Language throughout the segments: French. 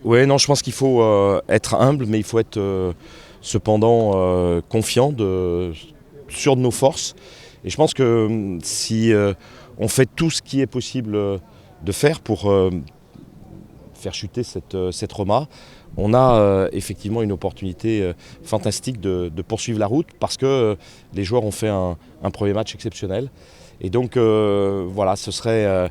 Oui, non, je pense qu'il faut être humble, mais il faut être cependant confiant, sûr de nos forces. Et je pense que si on fait tout ce qui est possible de faire pour faire chuter cette Roma, on a effectivement une opportunité fantastique de poursuivre la route parce que les joueurs ont fait un premier match exceptionnel. Et donc voilà, ce serait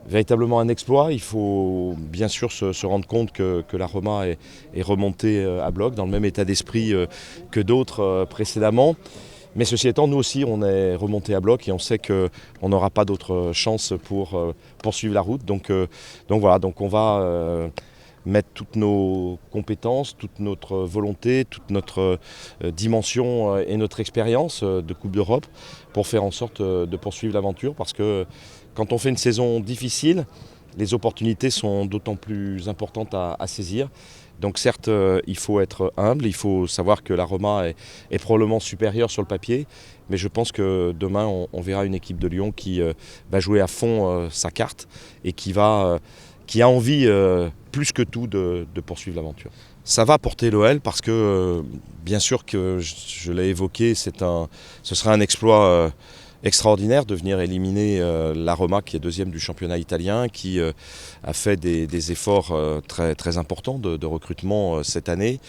véritablement un exploit. Il faut bien sûr se rendre compte que la Roma est remontée à bloc dans le même état d'esprit que d'autres précédemment. Mais ceci étant, nous aussi, on est remonté à bloc et on sait qu'on n'aura pas d'autre chance pour poursuivre la route. Donc voilà, donc on va mettre toutes nos compétences, toute notre volonté, toute notre dimension et notre expérience de Coupe d'Europe pour faire en sorte de poursuivre l'aventure. Parce que quand on fait une saison difficile, les opportunités sont d'autant plus importantes à saisir. Donc certes, il faut être humble, il faut savoir que la Roma est probablement supérieure sur le papier, mais je pense que demain, on verra une équipe de Lyon qui va jouer à fond sa carte et qui a envie, plus que tout, de poursuivre l'aventure. Ça va porter l'OL parce que, bien sûr que je l'ai évoqué, ce serait un exploit extraordinaire de venir éliminer la Roma qui est deuxième du championnat italien, qui a fait des efforts très, très importants de recrutement cette année,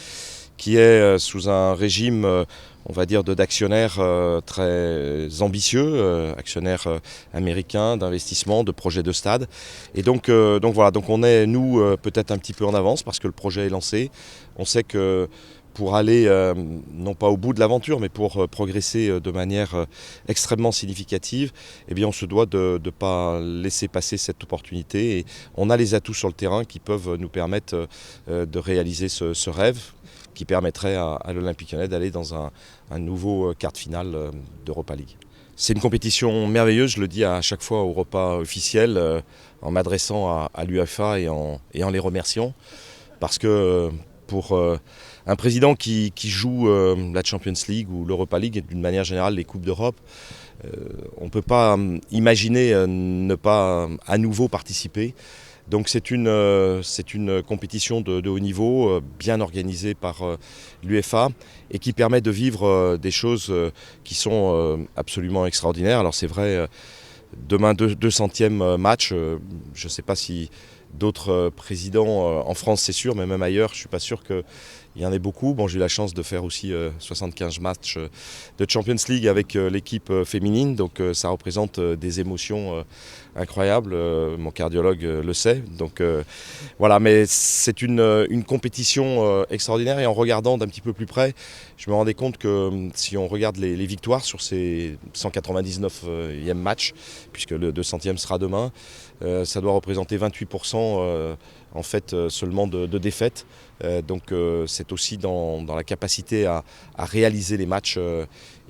qui est sous un régime, on va dire, d'actionnaires très ambitieux, actionnaires américains, d'investissement, de projets de stade. Et donc voilà, donc on est, nous, peut-être un petit peu en avance parce que le projet est lancé. On sait que pour aller, non pas au bout de l'aventure, mais pour progresser de manière extrêmement significative, eh bien on se doit de ne pas laisser passer cette opportunité. Et on a les atouts sur le terrain qui peuvent nous permettre de réaliser ce rêve qui permettrait à l'Olympique Lyonnais d'aller dans un nouveau quart de finale d'Europa League. C'est une compétition merveilleuse, je le dis à chaque fois au repas officiel, en m'adressant à l'UEFA et en les remerciant, parce que pour un président qui joue la Champions League ou l'Europa League et d'une manière générale les Coupes d'Europe, on ne peut pas imaginer ne pas à nouveau participer. Donc c'est une compétition de haut niveau, bien organisée par l'UEFA et qui permet de vivre des choses qui sont absolument extraordinaires. Alors c'est vrai, demain 200e match, je ne sais pas si d'autres présidents en France c'est sûr, mais même ailleurs, je ne suis pas sûr qu'il y en ait beaucoup. Bon, j'ai eu la chance de faire aussi 75 matchs de Champions League avec l'équipe féminine, donc ça représente des émotions incroyables. Mon cardiologue le sait. Donc voilà, mais c'est une compétition extraordinaire et en regardant d'un petit peu plus près, je me rendais compte que si on regarde les victoires sur ces 199e matchs, puisque le 200e sera demain, ça doit représenter 28% en fait seulement de défaites. Donc c'est aussi dans la capacité à réaliser les matchs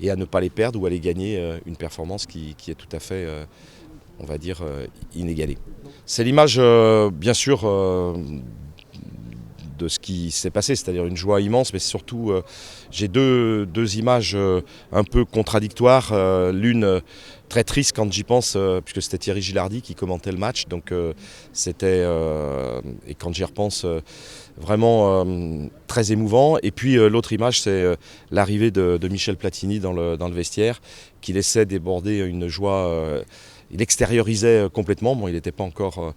et à ne pas les perdre ou à les gagner, une performance qui est tout à fait, on va dire, inégalée. C'est l'image, bien sûr, de ce qui s'est passé, c'est-à-dire une joie immense, mais surtout j'ai deux images un peu contradictoires. L'une très triste quand j'y pense, puisque c'était Thierry Gilardi qui commentait le match, donc c'était, et quand j'y repense, vraiment très émouvant. Et puis l'autre image, c'est l'arrivée de Michel Platini dans le vestiaire, qui laissait déborder une joie. Il extériorisait complètement. Bon, il n'était pas encore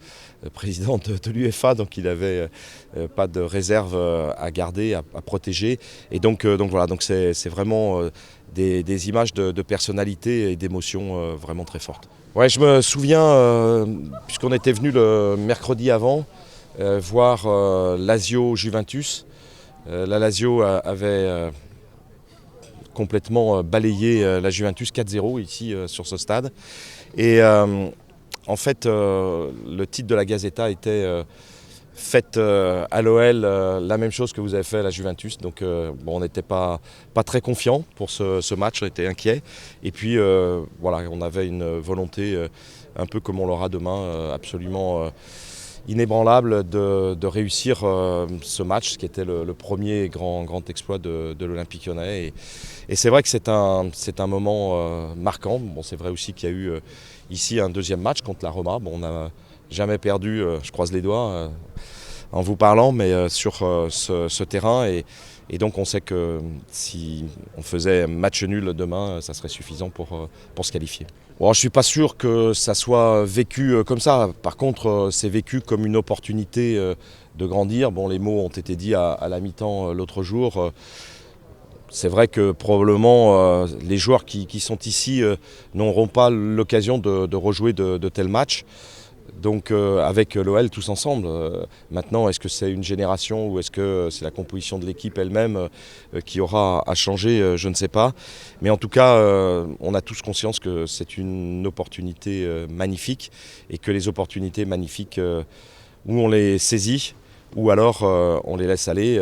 président de l'UEFA, donc il n'avait pas de réserve à garder, à protéger. Et donc voilà, donc c'est vraiment des images de personnalité et d'émotion vraiment très fortes. Ouais, je me souviens, puisqu'on était venu le mercredi avant, voir Lazio Juventus. La Lazio avait complètement balayé la Juventus 4-0 ici sur ce stade. Et en fait, le titre de la Gazzetta était faites à l'OL la même chose que vous avez fait à la Juventus. Donc bon, on n'était pas très confiants pour ce match, on était inquiets. Et puis voilà, on avait une volonté, un peu comme on l'aura demain, absolument inébranlable de réussir ce match, ce qui était le premier grand exploit de l'Olympique Lyonnais. Et c'est vrai que c'est un moment marquant. Bon, c'est vrai aussi qu'il y a eu ici un deuxième match contre la Roma. Bon, on n'a jamais perdu, je croise les doigts, en vous parlant, mais sur ce terrain. Et donc on sait que si on faisait match nul demain, ça serait suffisant pour se qualifier. Bon, je ne suis pas sûr que ça soit vécu comme ça. Par contre, c'est vécu comme une opportunité de grandir. Bon, les mots ont été dits à la mi-temps l'autre jour. C'est vrai que probablement les joueurs qui sont ici n'auront pas l'occasion de rejouer de tels matchs. Donc avec l'OL tous ensemble. Maintenant, est-ce que c'est une génération ou est-ce que c'est la composition de l'équipe elle-même qui aura à changer, je ne sais pas. Mais en tout cas, on a tous conscience que c'est une opportunité magnifique et que les opportunités magnifiques, ou on les saisit ou alors on les laisse aller.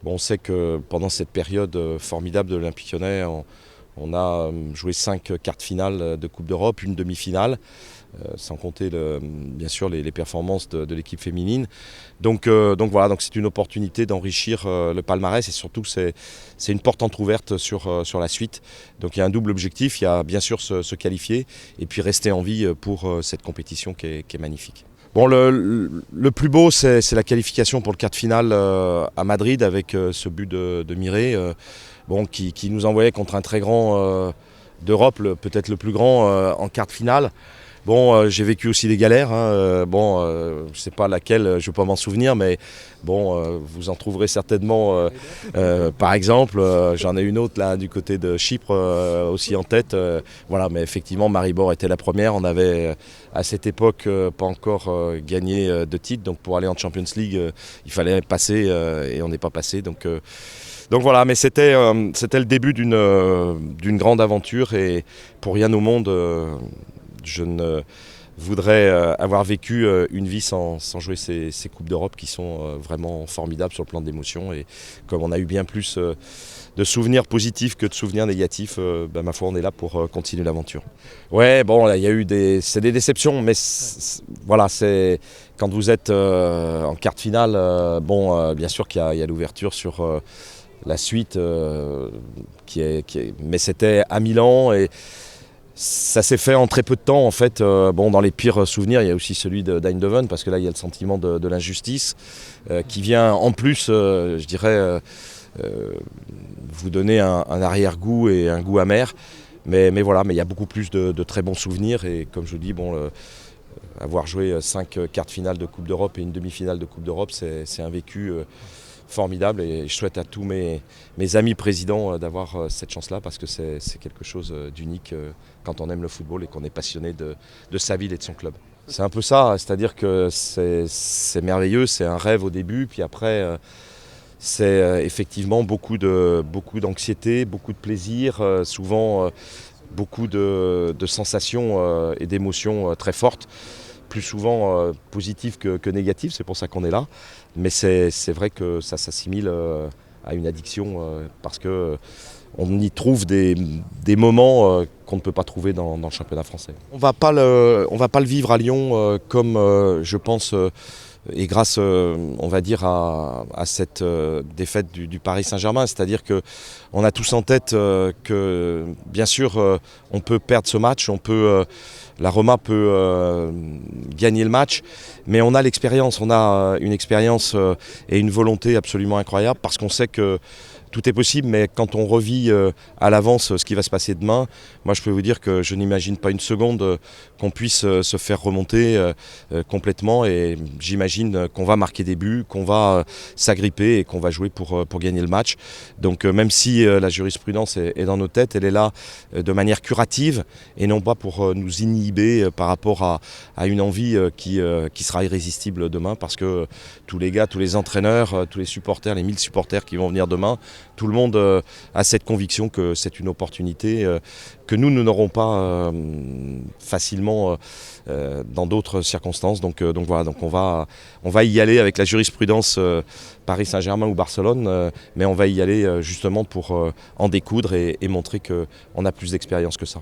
Bon, on sait que pendant cette période formidable de l'Olympique Lyonnais, on a joué 5 quarts de finale de Coupe d'Europe, une demi-finale. Sans compter bien sûr les performances de l'équipe féminine. Donc voilà, donc c'est une opportunité d'enrichir le palmarès et surtout c'est une porte entrouverte sur la suite. Donc il y a un double objectif, il y a bien sûr se qualifier et puis rester en vie pour cette compétition qui est magnifique. Bon, le plus beau, c'est la qualification pour le quart de finale à Madrid avec ce but de Miré, qui nous envoyait contre un très grand d'Europe, peut-être le plus grand en quart de finale. Bon, j'ai vécu aussi des galères, je ne sais pas laquelle, je ne vais pas m'en souvenir, mais bon, vous en trouverez certainement. Par exemple, j'en ai une autre là du côté de Chypre aussi en tête. Voilà, mais effectivement, Maribor était la première. On avait à cette époque pas encore gagné de titre, donc pour aller en Champions League, il fallait passer et on n'est pas passé. Donc voilà, mais c'était le début d'une grande aventure et pour rien au monde. Je ne voudrais avoir vécu une vie sans jouer ces Coupes d'Europe qui sont vraiment formidables sur le plan de l'émotion. Et comme on a eu bien plus de souvenirs positifs que de souvenirs négatifs, ma foi, on est là pour continuer l'aventure. Ouais, bon, il y a eu c'est des déceptions, mais voilà, c'est quand vous êtes en quart de finale, bien sûr qu'il y a l'ouverture sur la suite, mais c'était à Milan et ça s'est fait en très peu de temps en fait. Dans les pires souvenirs, il y a aussi celui d'Eindhoven parce que là il y a le sentiment de l'injustice qui vient en plus, je dirais, vous donner un arrière-goût et un goût amer. Mais voilà, mais il y a beaucoup plus de très bons souvenirs et comme je vous dis, avoir joué 5 quarts de finale de Coupe d'Europe et une demi-finale de Coupe d'Europe, c'est un vécu formidable et je souhaite à tous mes amis présidents d'avoir cette chance-là parce que c'est quelque chose d'unique quand on aime le football et qu'on est passionné de sa ville et de son club. C'est un peu ça, c'est-à-dire que c'est merveilleux, c'est un rêve au début, puis après c'est effectivement beaucoup d'anxiété, beaucoup de plaisir, souvent beaucoup de sensations et d'émotions très fortes. Plus souvent positif que négatif, c'est pour ça qu'on est là. Mais c'est vrai que ça s'assimile à une addiction parce qu'on y trouve des moments qu'on ne peut pas trouver dans le championnat français. On va pas le vivre à Lyon comme je pense, et grâce on va dire à cette défaite du Paris Saint-Germain. C'est-à-dire qu'on a tous en tête que bien sûr on peut perdre ce match, la Roma peut gagner le match, mais on a l'expérience, on a une expérience et une volonté absolument incroyable parce qu'on sait que tout est possible, mais quand on revit à l'avance ce qui va se passer demain, moi je peux vous dire que je n'imagine pas une seconde qu'on puisse se faire remonter complètement et j'imagine qu'on va marquer des buts, qu'on va s'agripper et qu'on va jouer pour gagner le match. Donc même si la jurisprudence est dans nos têtes, elle est là de manière curative et non pas pour nous inhiber par rapport à une envie qui sera irrésistible demain parce que tous les gars, tous les entraîneurs, tous les supporters, les 1000 supporters qui vont venir demain, tout le monde a cette conviction que c'est une opportunité que nous n'aurons pas facilement dans d'autres circonstances. Donc voilà, donc on va y aller avec la jurisprudence Paris Saint-Germain ou Barcelone, mais on va y aller justement pour en découdre et montrer qu'on a plus d'expérience que ça.